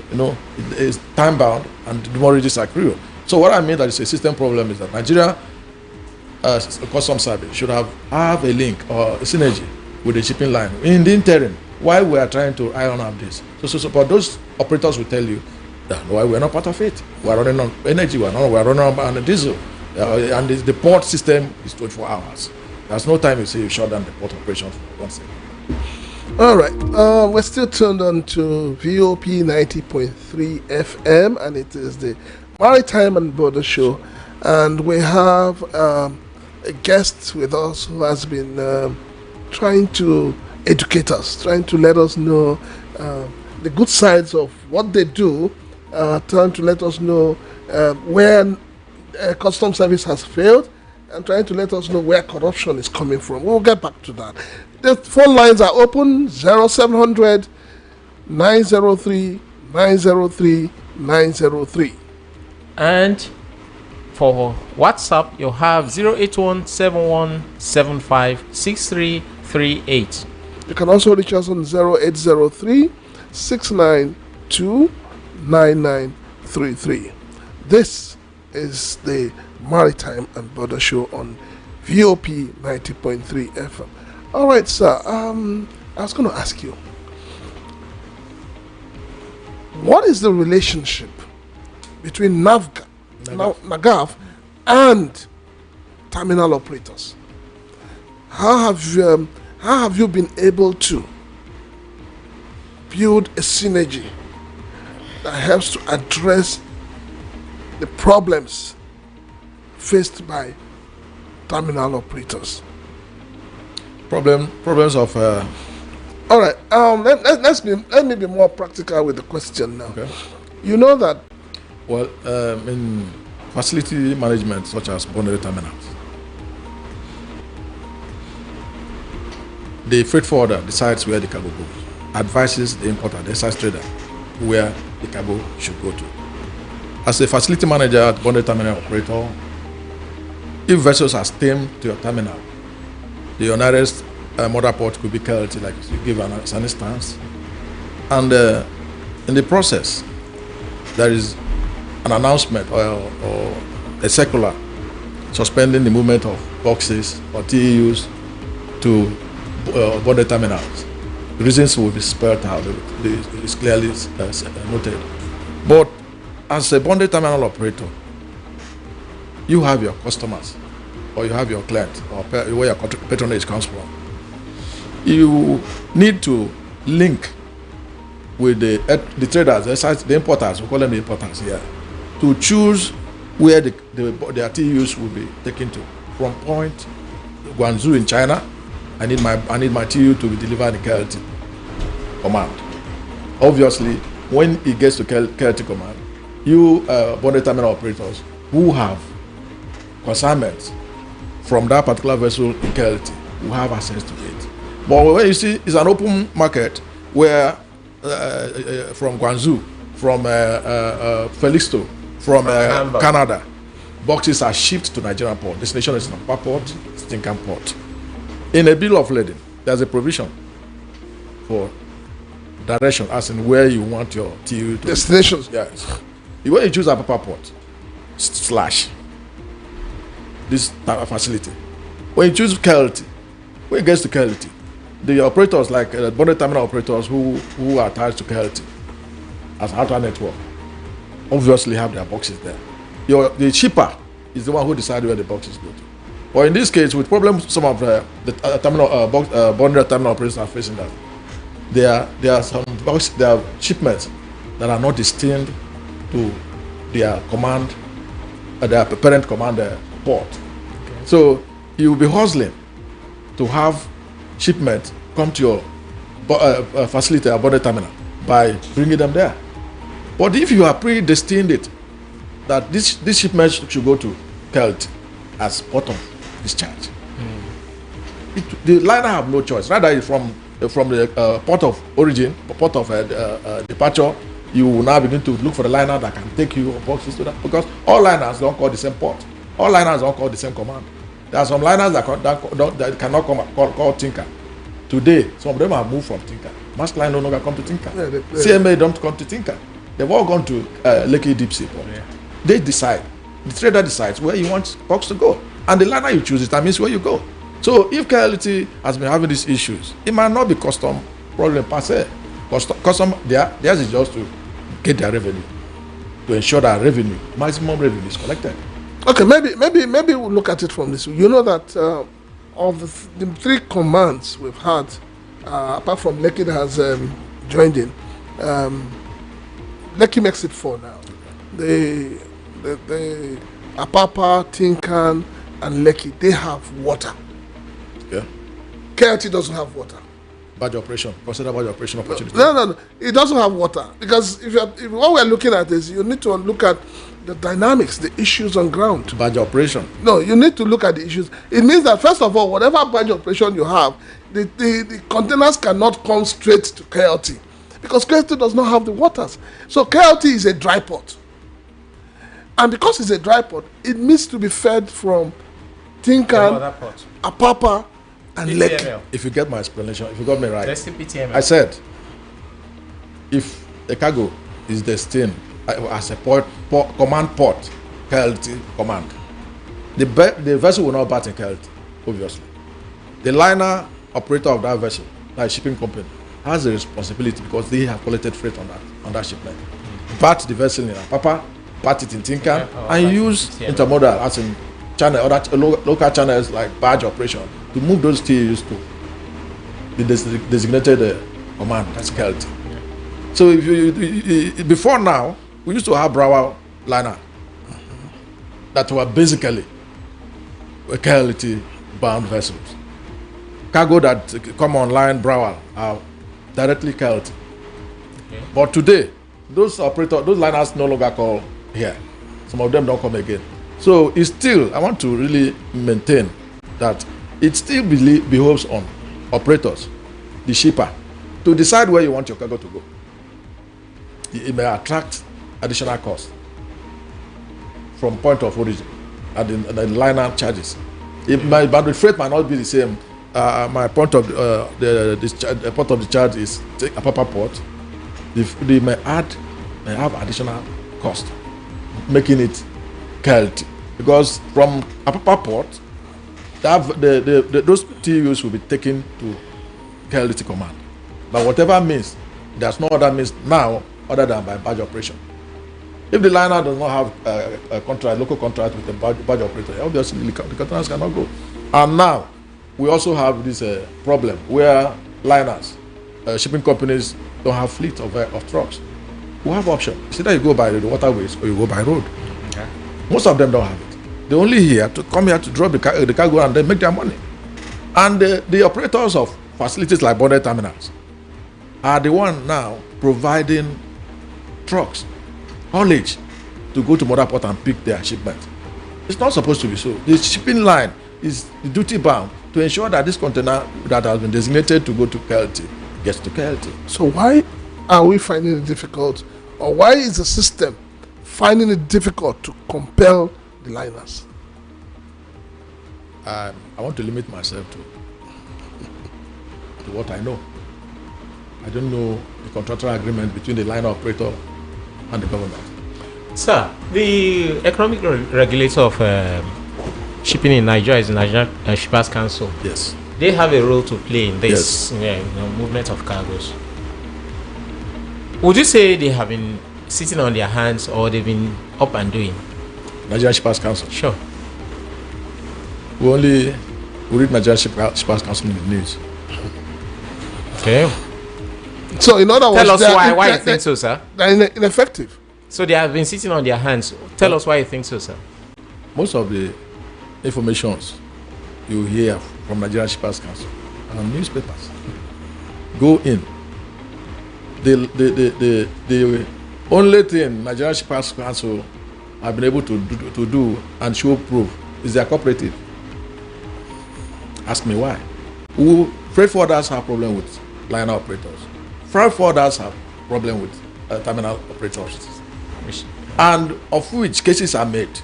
it is time bound and demurrages are accrued. So what I mean that it's a system problem is that Nigeria Customs Service should have a link or a synergy with the shipping line in the interim while we are trying to iron out this. But those operators will tell you that why we are not part of it. We are running on energy, we are running on diesel, and the port system is 24 hours. There's no time you say you shut down the port operation for 1 second. All right. We're still tuned on to VOP 90.3 FM, and it is the Maritime and Border Show. And we have a guest with us who has been trying to educate us, trying to let us know the good sides of what they do, trying to let us know where customs service has failed, and trying to let us know where corruption is coming from. We'll get back to that. The phone lines are open: 0700 903 903 903. And for WhatsApp, you have 08171756338. You can also reach us on 0803 692 9933. This is the Maritime and Border Show on VOP 90.3 FM. All right, sir. I was going to ask you, what is the relationship between NAGAF and terminal operators? How have you been able to build a synergy that helps to address the problems faced by terminal operators? Problems of. All right. Let me be more practical with the question now. Okay. You know that. Well, in facility management, such as boundary terminals, the freight forwarder decides where the cargo goes, advises the importer, the excise trader, where the cargo should go to. As a facility manager at boundary terminal operator, if vessels are steamed to your terminal, the nearest mother port could be Kelty, like you give as an instance. And in the process, there is an announcement or a circular suspending the movement of boxes or TEUs to border terminals. The reasons will be spelled out. It's clearly noted. But as a bonded terminal operator, you have your customers, or you have your client, or where your patronage comes from. You need to link with the traders, the importers, we call them the importers here, to choose where their TUs will be taken to. From point Guangzhou in China, I need my TU to be delivered in KLT command. Obviously, when it gets to KLT command, you bonded terminal operators who have consignments from that particular vessel in KLT will have access to it. But when you see, it's an open market where from Guangzhou, from Felixstowe, from Canada, boxes are shipped to Nigerian port. Destination is Napa Port, Stinkham Port. In a bill of lading, there's a provision for direction, as in where you want your TU to destinations. Yes. When you choose Apapa Port, / this type of facility. When you choose KLT, when it gets to KLT, the operators like bonded terminal operators who are attached to KLT as outer network obviously have their boxes there. The shipper is the one who decides where the boxes go to. Or in this case, with problems some of the bonded terminal operators are facing, that there are some there are shipments that are not destined to their command, their parent commander port. Okay. So you will be hustling to have shipment come to your facility or border terminal by bringing them there. But if you are predestined it that this shipment should go to KLT as port of discharge, the liner have no choice. Rather, from the port of origin, port of departure, you will now begin to look for the liner that can take you boxes to that, because all liners don't call the same port. All liners don't call the same command. There are some liners that cannot call Tinker. Today, some of them have moved from Tinker. Maersk Line no longer come to Tinker. Yeah, CMA don't come to Tinker. They've all gone to Lekki Deep Sea Port. Yeah. They decide. The trader decides where you want box to go. And the liner you choose, it means where you go. So if KLT has been having these issues, it might not be custom problem per se. Custom, theirs is just to get their revenue, to ensure that maximum revenue is collected. Okay, maybe we'll look at it from this way. You know that of the three commands we've had apart from Lekki that has joined in. Lekki makes it 4 now. The Apapa, Tinkan, and Lekki, they have water. Yeah. KLT doesn't have water. Badge operation. Consider badge operation opportunity. No. It doesn't have water. Because if what we're looking at is you need to look at the dynamics, the issues on ground. Badge operation. No, you need to look at the issues. It means that, first of all, whatever badge operation you have, the containers cannot come straight to KLT. Because KLT does not have the waters. So KLT is a dry port. And because it's a dry port, it needs to be fed from Tinkan, Apapa, and Lekki. If you get my explanation, if you got me right, PTML. I said, if a cargo is destined as a command port, KLT command, the vessel will not bat in KLT, obviously. The liner operator of that vessel, that shipping company, has a responsibility because they have collected freight on that shipment. Bat the vessel in Apapa, bat it in Tinkan, and use intermodal as in channel, other local channels like barge operation to move those TEUs to the designated command. That's KLT. Yeah. So if you before now, we used to have Broward liner that were basically KLT bound vessels. Cargo that come online Broward are directly KLT. Okay. But today, those liners no longer call here. Some of them don't come again. So it's still, I want to really maintain that it still behoves on operators, the shipper, to decide where you want your cargo to go. It may attract additional cost from point of origin and the liner charges. But the freight might not be the same. My point of the port of the charge is a Apapa port. They may have additional cost, making it KLT. Because from Apapa port, those TUs will be taken to KLT command. But whatever means, there's no other means now other than by badge operation. If the liner does not have a local contract with the badge operator, obviously the containers cannot go. And now, we also have this problem where liners, shipping companies don't have fleet of trucks. We have options. It's either you go by the waterways or you go by road. Okay. Most of them don't have it. They're only here to come here to drop the cargo and then make their money. And the operators of facilities like border terminals are the one now providing trucks, haulage, to go to mother port and pick their shipment. It's not supposed to be so. The shipping line is duty bound to ensure that this container that has been designated to go to KLT gets to KLT. So why are we finding it difficult, or why is the system finding it difficult to compel the liners? I want to limit myself to what I know. I don't know the contractual agreement between the liner operator and the government. Sir, the economic regulator of shipping in Nigeria is the Nigerian Shippers Council. Yes. They have a role to play in this movement of cargoes. Would you say they have been sitting on their hands, or they've been up and doing? Nigerian Shippers Council. Sure. We read Nigerian Shippers Council in the news. Okay. So in other words, tell us why you think so, sir. They're ineffective. So they have been sitting on their hands. Tell us why you think so, sir. Most of the informations you hear from Nigerian Shippers Council and newspapers go in. The only thing Nigerian Shippers Council have been able to do and show proof is their cooperative. Ask me why. Freight forwarders have problem with liner operators. Freight forwarders have problem with terminal operators. And of which cases are made.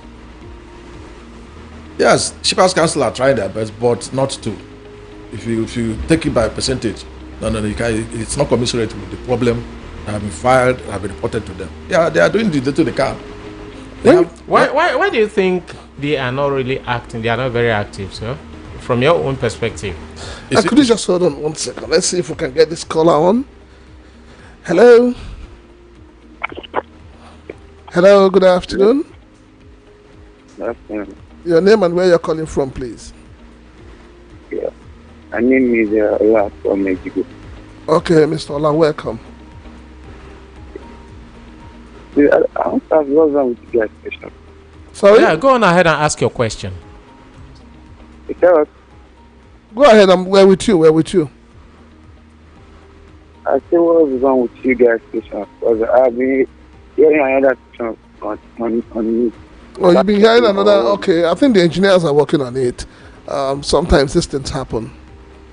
Yes, Shippers Council are trying their best, but not to. If you take it by percentage, you can't, it's not commensurate with the problem that have been filed, that have been reported to them. Yeah, they are doing the little they can. Why do you think they are not really acting? They are not very active, sir? From your own perspective. Could you just hold on 1 second? Let's see if we can get this caller on. Hello? Hello, good afternoon. Good afternoon. Your name and where you're calling from, please. Yeah. My name is Ola from Mexico. Okay, Mr. Ola, welcome. I want to ask what's wrong with you guys' question. Sorry? Yeah, go on ahead and ask your question. Because Go ahead, we're with you. We're with you. I say what's wrong with you guys' question. Because I've been hearing another question on me. Oh, you've been hearing another. Okay, I think the engineers are working on it. Sometimes these things happen.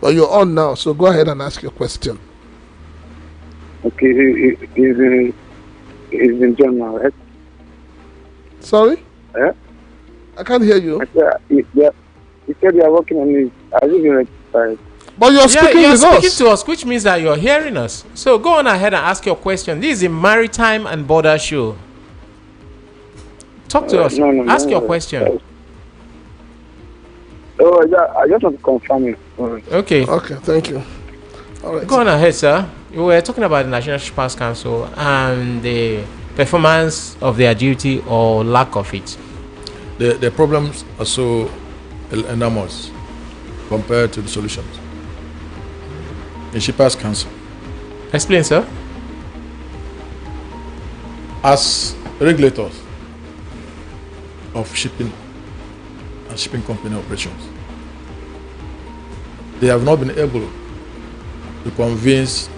But you're on now, so go ahead and ask your question. Okay, it's in general, right? Sorry? Yeah? I can't hear you. I said, you said you are working on it. Has it been rectified? But you're speaking you're with speaking us. to us, which means that you're hearing us. So go on ahead and ask your question. This is a Maritime and Border show. Talk to us. Ask your question. Oh, yeah, I just want to confirm it. Okay. Okay, thank you. All right. Go on ahead, sir. You were talking about the National Shippers Council and the performance of their duty or lack of it. The problems are so enormous compared to the solutions. The Shippers Council, Explain, sir. as regulators of shipping and shipping company operations, they have not been able to convince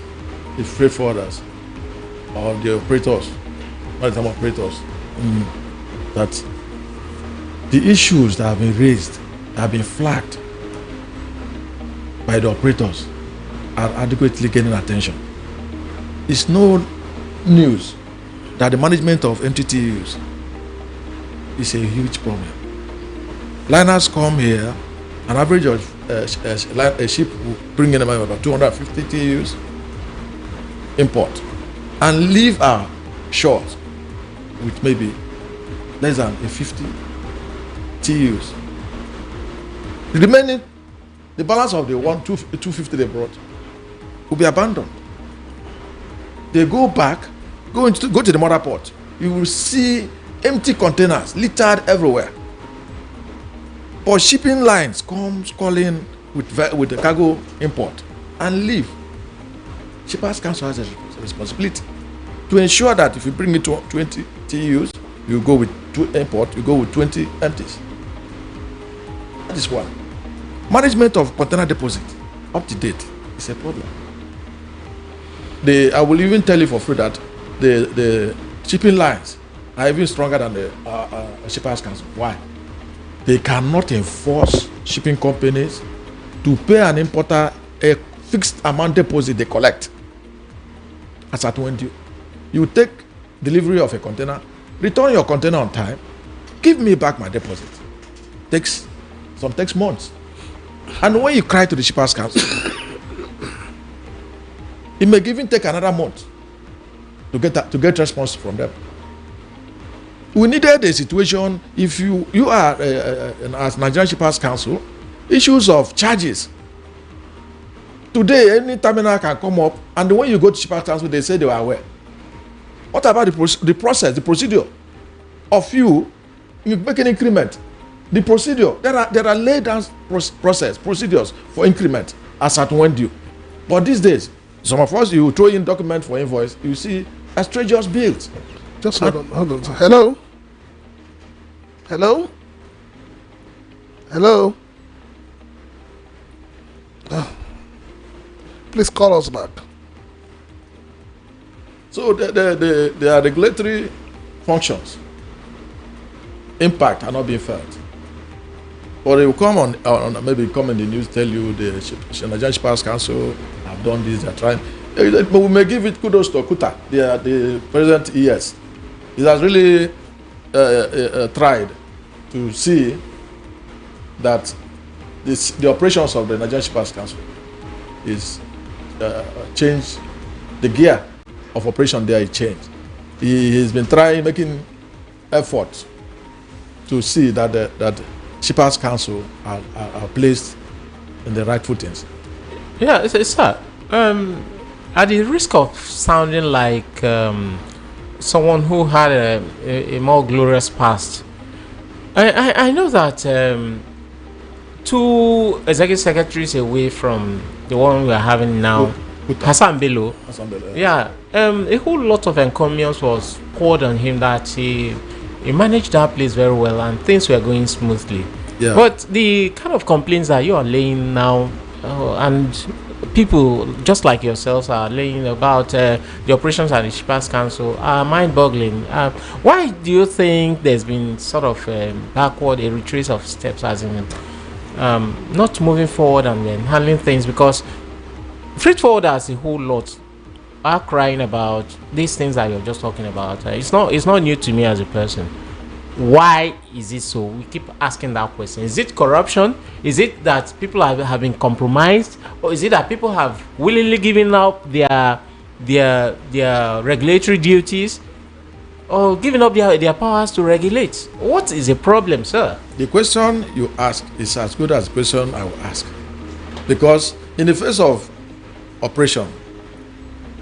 the freight forwarders or the operators, maritime operators, that the issues that have been raised, that have been flagged by the operators, are adequately getting attention. It's no news that the management of MTTUs is a huge problem. Liners come here, an average of a ship will bring in about 250 TEUs import and leave our shores with maybe less than 50 TEUs. The remaining, the balance of the 250 they brought will be abandoned. They go back, go to the mother port. You will see empty containers littered everywhere. But shipping lines comes calling with the cargo import and leave. Shippers Council has a responsibility to ensure that if you bring it to 20 TEUs, you go with 2 import, you go with 20 empties. That is one. Management of container deposit up to date is a problem. I will even tell you for free that the shipping lines are even stronger than the Shippers Council. Why? They cannot enforce shipping companies to pay an importer a fixed amount deposit they collect. As at when you take delivery of a container, return your container on time, give me back my deposit. Takes months. And when you cry to the Shippers Council, it may even take another month to get response from them. We needed a situation. If you are as Nigerian Shippers Council, issues of charges. Today, any terminal can come up, and when you go to Shippers Council, they say they were aware. What about the process, the procedure of you make an increment? The procedure, there are laid down procedures for increment as at when due. But these days, some of us, you throw in document for invoice, you see outrageous bills. Just hold on. Hello? Please call us back. So there are regulatory functions. Impact are not being felt. Or they will come on maybe come in the news, tell you the Nigerian Shippers Council have done this, they're trying. But we may give it kudos to Okuta, the present ES. He has really tried to see that the operations of the Nigerian Shippers Council is changed. The gear of operation there is changed. He has been making efforts to see that Shippers Council are placed in the right footings. Yeah, sir. At the risk of sounding like someone who had a more glorious past, I know that 2 executive secretaries away from the one we are having now, Hassan Bello. Yeah, a whole lot of encomiums was poured on him that he managed that place very well and things were going smoothly. Yeah. But the kind of complaints that you are laying now, and people just like yourselves are laying about the operations at the Shippers Council are mind-boggling. Why do you think there's been sort of backward, a retrace of steps, as in not moving forward and then handling things? Because freight forwarders a whole lot are crying about these things that you're just talking about. It's not new to me as a person. Why is it so? We keep asking that question. Is it corruption? Is it that people have been compromised? Or is it that people have willingly given up their regulatory duties? Or given up their powers to regulate? What is the problem, sir? The question you ask is as good as the question I will ask. Because in the face of operation,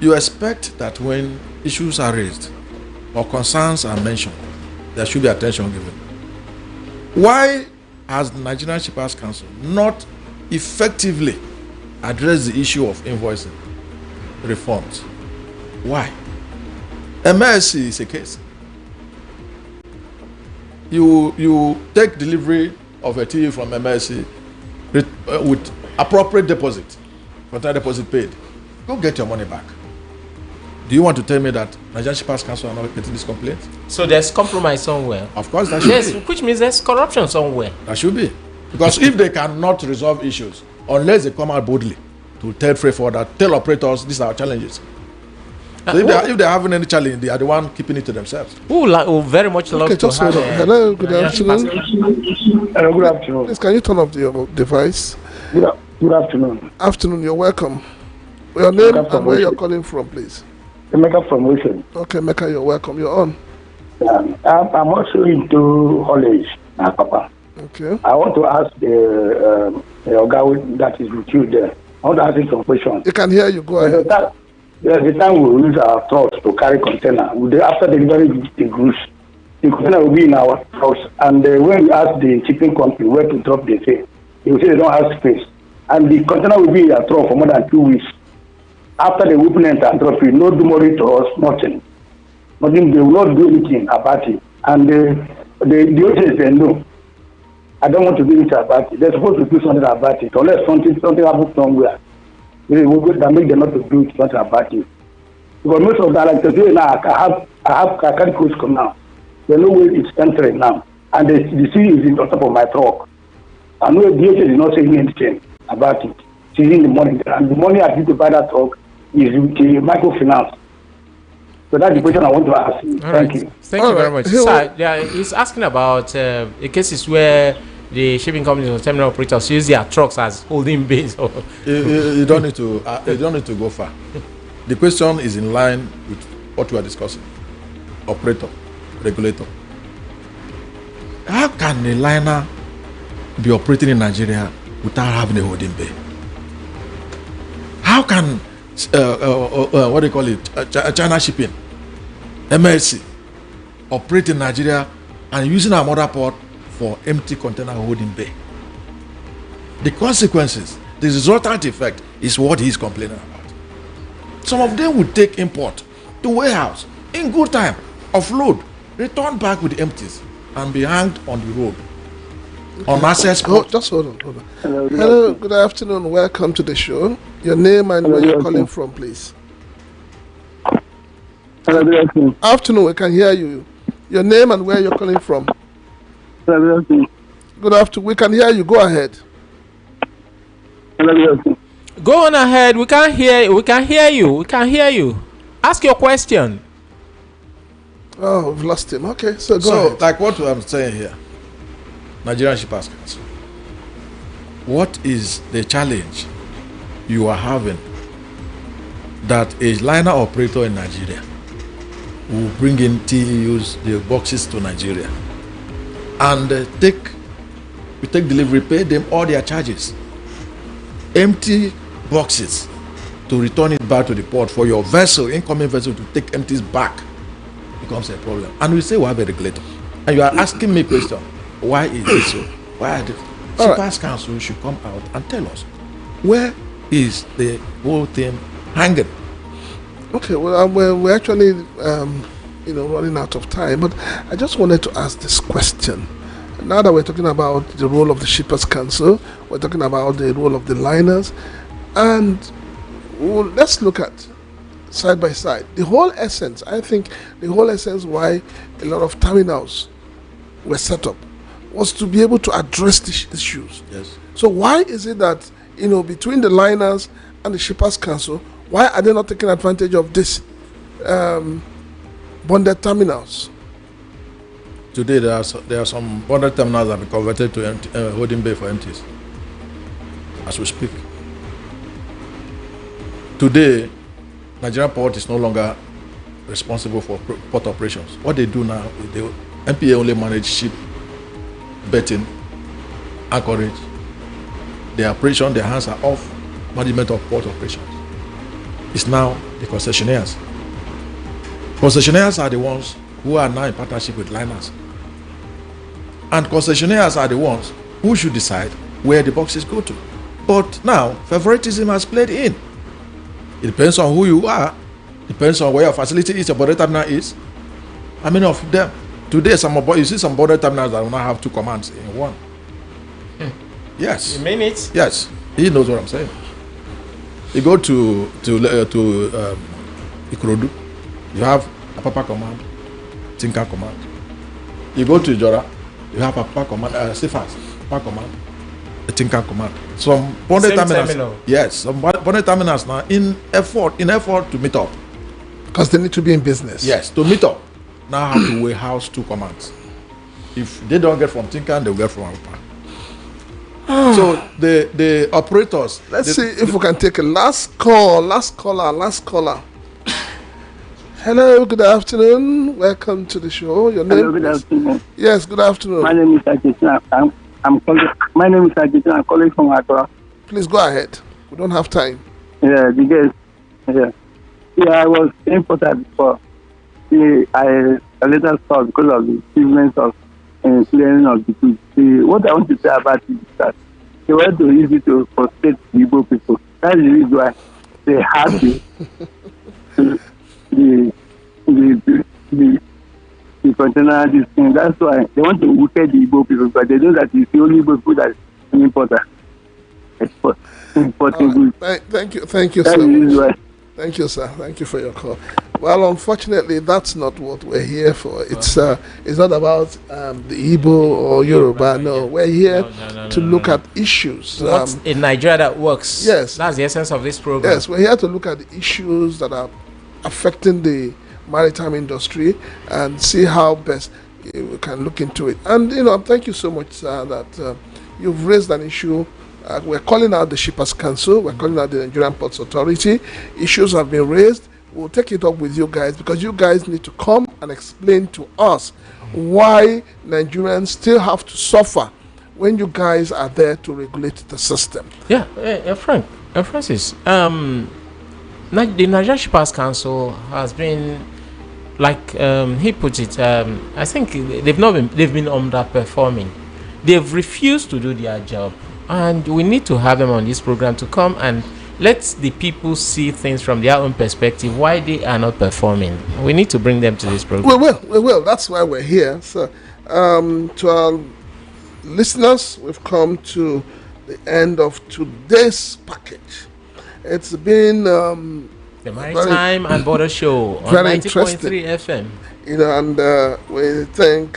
you expect that when issues are raised or concerns are mentioned, there should be attention given. Why has the Nigerian Shippers Council not effectively addressed the issue of invoicing reforms? Why? MSC is a case. You take delivery of a TV from MSC with appropriate deposit, container deposit paid. Go get your money back. Do you want to tell me that Nigerian Shippers Council are not getting this complaint? So there's compromise somewhere. Of course, that should be. Which means there's corruption somewhere. That should be. Because if they cannot resolve issues, unless they come out boldly to tell freight forwarders, tell operators, these are our challenges. So if they're having any challenge, they are the one keeping it to themselves. Who very much love to have Hello, good afternoon. Hello, good afternoon. Please, can you turn off your device? Good afternoon. Afternoon, you're welcome. Your name and where you're calling from, please. Emeka from Wilson. Okay, Mecca, you're welcome. You're on. I'm also into haulage, Papa. Okay. I want to ask the guy that is with you there. I want to ask him some questions. He can hear you. Go ahead. The time we use our trucks to carry container, after delivering the goods, the container will be in our trucks. And when we ask the shipping company where to drop the thing, they will say they don't have space. And the container will be in our truck for more than 2 weeks. After the open and drop it, no memory to us, nothing. Nothing, they will not do anything about it. And the OJ said, no, I don't want to do anything about it. They're supposed to do something about it, unless something happens somewhere. They will that make them not to do something about it. Because most of that, like today now, I carry goods come now. They know where it's entering now. And the sea is on top of my truck. I know the DHL is not saying anything about it. She's in the money. And the money I need to buy that truck is with the microfinance. So that's the question I want to ask. Thank you. Thank you very much. Sir, yeah, he's asking about the cases where the shipping companies or terminal operators use their trucks as holding bays. You don't need to go far. The question is in line with what we are discussing. Operator, regulator. How can a liner be operating in Nigeria without having a holding bay? How can what do you call it? China shipping, MSC, operate in Nigeria and using our mother port for empty container holding bay? The consequences, the resultant effect is what he's complaining about. Some of them would take import to warehouse in good time, offload, return back with empties, and be hanged on the road. On access port. Just hold on. Hello, good afternoon. Welcome to the show. Your name and where you're calling from, please. Hello, good afternoon. Afternoon, we can hear you. Your name and where you're calling from. Hello, good afternoon. Good afternoon. We can hear you. Go ahead. Hello, good afternoon. Go on ahead. We can hear you. We can hear you. Ask your question. Oh, we've lost him. Okay, so go ahead. Like what I'm saying here, Nigerian Shippers Council, what is the challenge you are having that a liner operator in Nigeria will bring in TEUs, the boxes to Nigeria, and take delivery, pay them all their charges, empty boxes to return it back to the port for your vessel, incoming vessel, to take empties back becomes a problem. And we say we have a regulator, and you are asking me a question: why is it so? Why are they? Shippers Council should come out and tell us where is the whole thing hanging. Okay, well, we're actually, running out of time, but I just wanted to ask this question. Now that we're talking about the role of the Shippers Council, we're talking about the role of the liners, and let's look at side by side. The whole essence, I think, why a lot of terminals were set up was to be able to address these issues. Yes. So why is it that, between the liners and the Shippers Council, why are they not taking advantage of this bonded terminals? Today there are some bonded terminals that have been converted to holding bay for empties as we speak. Today, Nigerian Port is no longer responsible for port operations. What they do now is the MPA only manage ship betting, anchorage. The operation, their hands are off management of port operations. It's now the concessionaires. Concessionaires are the ones who are now in partnership with liners. And concessionaires are the ones who should decide where the boxes go to. But now, favoritism has played in. It depends on who you are. Depends on where your facility is, your border terminal is. How many of them? Today, you see some border terminals that will not have two commands in one. Yes. You mean it? Yes. He knows what I'm saying. You go to Ikorodu, you have a Papa command, Tinka command. You go to Ijora, you have a Papa command, Sifas, Papa command, a Tinka command. Some bonded terminals. Yes, some bonded terminals now in effort to meet up. Because they need to be in business. Yes, to meet up. Now have to warehouse two commands. If they don't get from Tinka, they'll get from Papa. So the operators. Let's see if we can take a last caller. Hello, good afternoon. Welcome to the show. Your name? Hello, good afternoon. Yes, good afternoon. My name is Ajitin. I'm calling. My name is Ajitin. I'm calling from Accra. Please go ahead. We don't have time. Yeah, because I was imported before. I later stopped because of the achievements of clearing of the goods. What I want to say about it is that they want to use it to frustrate the Igbo people. That's the reason why they have the container this thing. That's why they want to wicked the Igbo people, because they know that it's the only Igbo people that is an importer. Importing goods. Thank you so much. Thank you, sir. Thank you for your call. Well, unfortunately, that's not what we're here for. It's not about the Igbo or Yoruba. No, we're here to look at issues. What's in Nigeria that works? Yes. That's the essence of this program. Yes, we're here to look at the issues that are affecting the maritime industry and see how best we can look into it. And, thank you so much, sir, that you've raised an issue. We're calling out the Shippers Council. We're calling out the Nigerian Ports Authority. Issues have been raised. We'll take it up with you guys, because you guys need to come and explain to us why Nigerians still have to suffer when you guys are there to regulate the system. Yeah, Francis, the Nigerian Shippers Council has been, like he puts it, I think they've been underperforming. They've refused to do their job, and we need to have them on this program to come and let the people see things from their own perspective, why they are not performing. We need to bring them to this program. We will. That's why we're here. So, to our listeners, we've come to the end of today's package. It's been the Maritime and Border Show on 90.3 FM. And we thank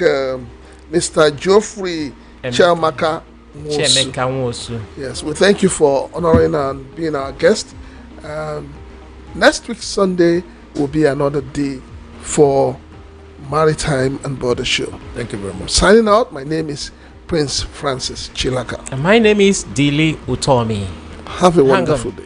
Mr. Geoffrey Chiamaka. Yes, we thank you for honoring and being our guest. Next week Sunday will be another day for Maritime and Border Show. Thank you very much. Signing out, my name is Prince Francis Chilaka. And my name is Dili Utomi. Have a wonderful day.